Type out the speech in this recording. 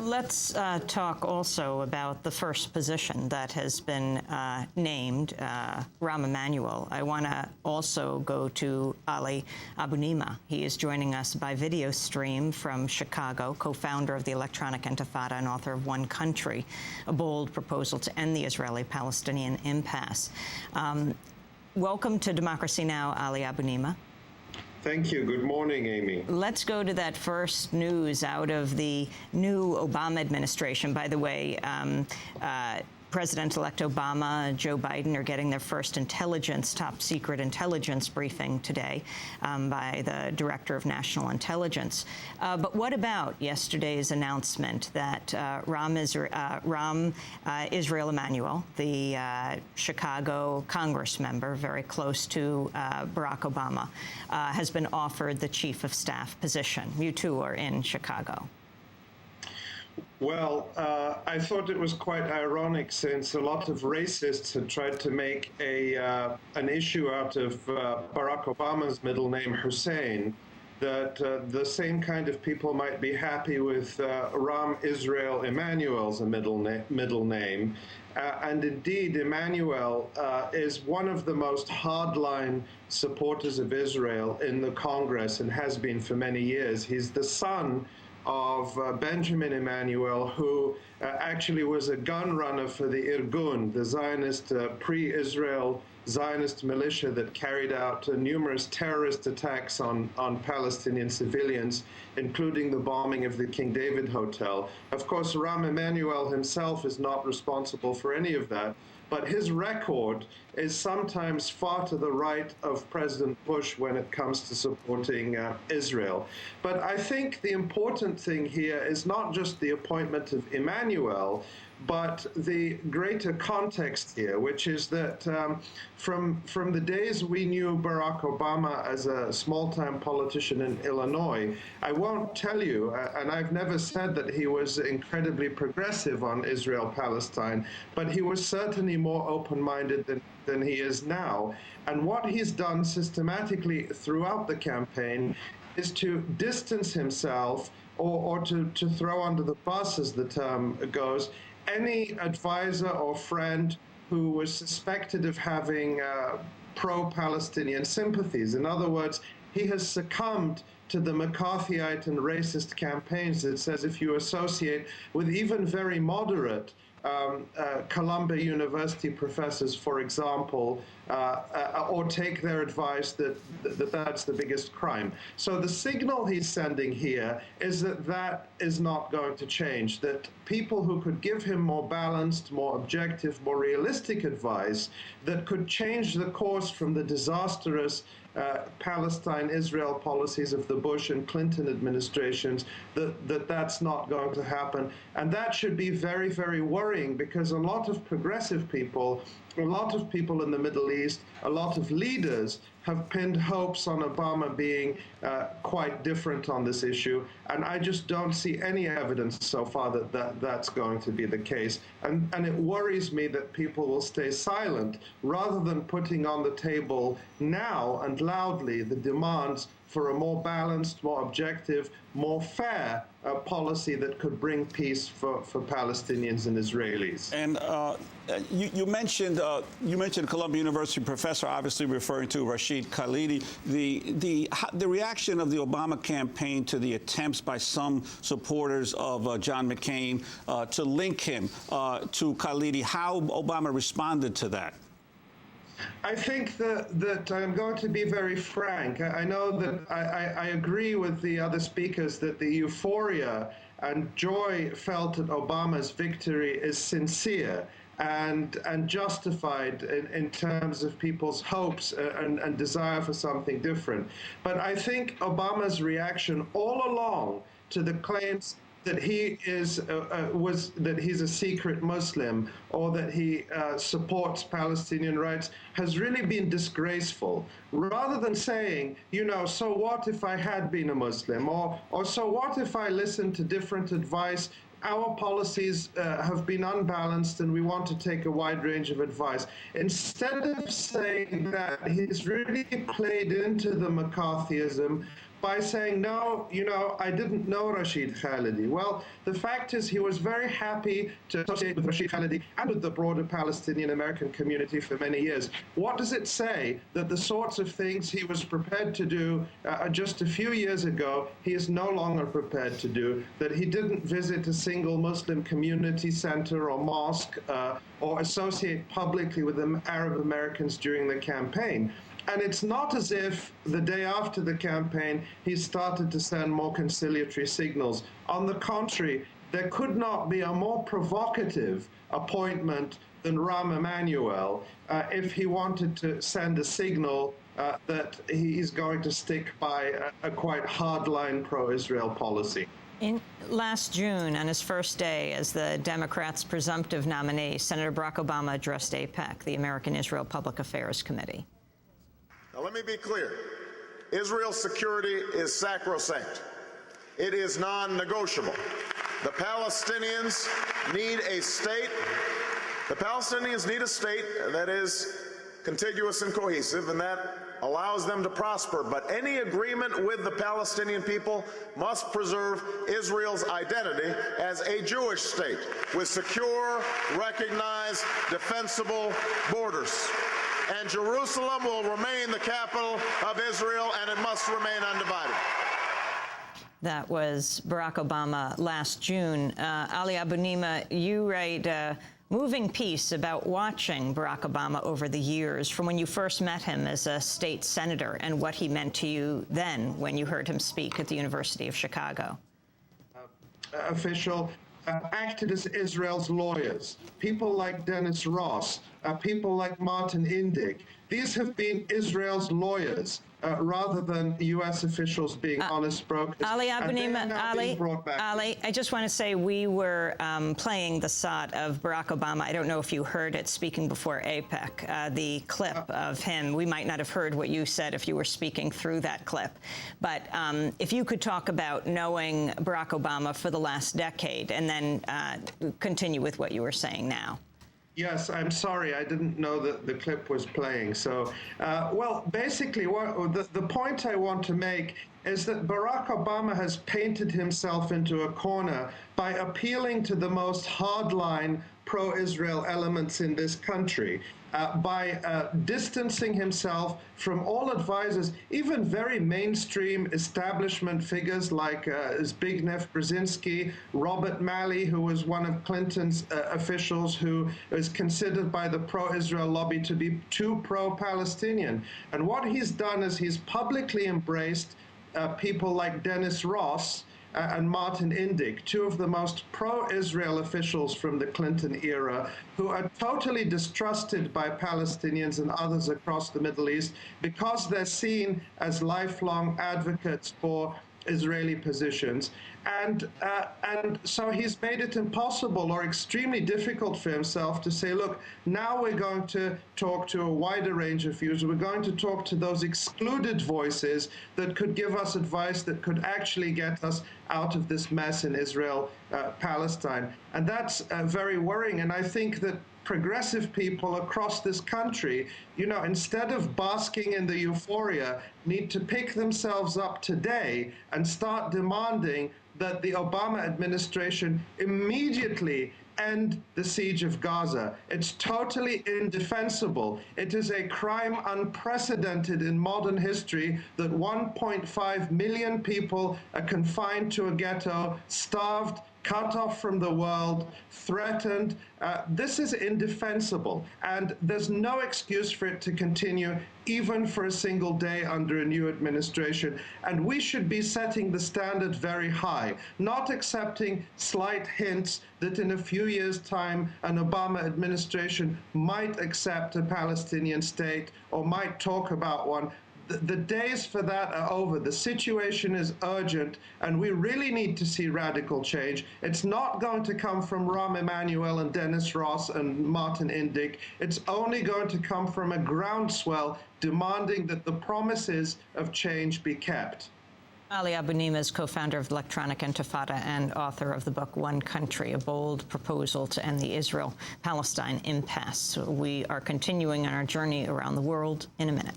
Let's talk also about the first position that has been named, Rahm Emanuel. I want to also go to Ali Abunimah. He is joining us by video stream from Chicago, co-founder of the Electronic Intifada and author of One Country, a bold proposal to end the Israeli-Palestinian impasse. Welcome to Democracy Now!, Ali Abunimah. Thank you. Good morning, Amy. Let's go to that first news out of the new Obama administration. By the way, President-elect Obama and Joe Biden are getting their first top-secret intelligence briefing today by the Director of National Intelligence. But what about yesterday's announcement that Rahm Israel Emanuel, the Chicago Congress member, very close to Barack Obama, has been offered the Chief of Staff position? You two are in Chicago. Well, I thought it was quite ironic, since a lot of racists had tried to make an issue out of Barack Obama's middle name, Hussein, that the same kind of people might be happy with Rahm Israel Emanuel's middle name. And indeed, Emanuel is one of the most hardline supporters of Israel in the Congress and has been for many years. He's the son of Benjamin Emanuel, who actually was a gun runner for the Irgun, the Zionist, pre-Israel Zionist militia that carried out numerous terrorist attacks on Palestinian civilians, including the bombing of the King David Hotel. Of course, Rahm Emanuel himself is not responsible for any of that, but his record is sometimes far to the right of President Bush when it comes to supporting Israel. But I think the important thing here is not just the appointment of Emanuel, but the greater context here, which is that from the days we knew Barack Obama as a small-time politician in Illinois, I won't tell you, and I've never said that he was incredibly progressive on Israel-Palestine, but he was certainly more open-minded than he is now. And what he's done systematically throughout the campaign is to distance himself, or to throw under the bus, as the term goes, any advisor or friend who was suspected of having pro-Palestinian sympathies. In other words, he has succumbed to the McCarthyite and racist campaigns that says if you associate with even very moderate Columbia University professors, for example, or take their advice, that's the biggest crime. So the signal he's sending here is that is not going to change, that people who could give him more balanced, more objective, more realistic advice that could change the course from the disastrous Palestine-Israel policies of the Bush and Clinton administrations, that's not going to happen. And that should be very, very worrying, because a lot of progressive people, a lot of people in the Middle East, a lot of leaders have pinned hopes on Obama being quite different on this issue. And I just don't see any evidence so far that that's going to be the case. And it worries me that people will stay silent rather than putting on the table now and loudly the demands for a more balanced, more objective, more fair policy that could bring peace for Palestinians and Israelis. And you mentioned Columbia University professor, obviously referring to Raed Jarrar. The reaction of the Obama campaign to the attempts by some supporters of John McCain to link him to Jarrar, how Obama responded to that? I think that I'm going to be very frank. I know that I agree with the other speakers that the euphoria and joy felt at Obama's victory is sincere and justified in terms of people's hopes and desire for something different. But I think Obama's reaction all along to the claims that he is that he's a secret Muslim, or that he supports Palestinian rights, has really been disgraceful. Rather than saying, you know, so what if I had been a Muslim, or so what if I listened to different advice? Our policies have been unbalanced and we want to take a wide range of advice. Instead of saying that, he's really played into the McCarthyism by saying, no, I didn't know Raed Khalidi. Well, the fact is he was very happy to associate with Raed Khalidi and with the broader Palestinian American community for many years. What does it say that the sorts of things he was prepared to do just a few years ago, he is no longer prepared to do, that he didn't visit a single Muslim community center or mosque or associate publicly with the Arab Americans during the campaign? And it's not as if the day after the campaign, he started to send more conciliatory signals. On the contrary, there could not be a more provocative appointment than Rahm Emanuel if he wanted to send a signal that he's going to stick by a quite hardline pro-Israel policy. Last June, on his first day as the Democrats' presumptive nominee, Senator Barack Obama addressed AIPAC, the American Israel Public Affairs Committee. Now, let me be clear. Israel's security is sacrosanct. It is non-negotiable. The Palestinians need a state. The Palestinians need a state that is contiguous and cohesive, and that allows them to prosper. But any agreement with the Palestinian people must preserve Israel's identity as a Jewish state with secure, recognized, defensible borders. And Jerusalem will remain the capital of Israel, and it must remain undivided. That was Barack Obama last June. Ali Abunimah, you write a moving piece about watching Barack Obama over the years, from when you first met him as a state senator and what he meant to you then when you heard him speak at the University of Chicago. Official acted as Israel's lawyers. People like Dennis Ross, people like Martin Indyk. These have been Israel's lawyers rather than U.S. officials being honest brokers. Ali Abunimah, Ali, I just want to say we were playing the shot of Barack Obama. I don't know if you heard it speaking before AIPAC, the clip of him. We might not have heard what you said if you were speaking through that clip. But if you could talk about knowing Barack Obama for the last decade and then continue with what you were saying now. Yes, I'm sorry. I didn't know that the clip was playing. So, well, basically, the point I want to make is that Barack Obama has painted himself into a corner by appealing to the most hardline pro-Israel elements in this country, by distancing himself from all advisors, even very mainstream establishment figures like Zbigniew Brzezinski, Robert Malley, who was one of Clinton's officials who is considered by the pro-Israel lobby to be too pro-Palestinian. And what he's done is he's publicly embraced people like Dennis Ross and Martin Indyk, two of the most pro-Israel officials from the Clinton era, who are totally distrusted by Palestinians and others across the Middle East because they're seen as lifelong advocates for Israeli positions. And so he's made it impossible or extremely difficult for himself to say, look, now we're going to talk to a wider range of views. We're going to talk to those excluded voices that could give us advice that could actually get us out of this mess in Israel, Palestine. And that's very worrying. And I think that progressive people across this country, instead of basking in the euphoria, need to pick themselves up today and start demanding that the Obama administration immediately end the siege of Gaza. It's totally indefensible. It is a crime unprecedented in modern history that 1.5 million people are confined to a ghetto, starved, cut off from the world, threatened. This is indefensible, and there's no excuse for it to continue even for a single day under a new administration. And we should be setting the standard very high, not accepting slight hints that in a few years' time an Obama administration might accept a Palestinian state or might talk about one. The days for that are over. The situation is urgent, and we really need to see radical change. It's not going to come from Rahm Emanuel and Dennis Ross and Martin Indyk. It's only going to come from a groundswell demanding that the promises of change be kept. Ali Abunimah is co-founder of Electronic Intifada and author of the book One Country, a bold proposal to end the Israel-Palestine impasse. We are continuing on our journey around the world in a minute.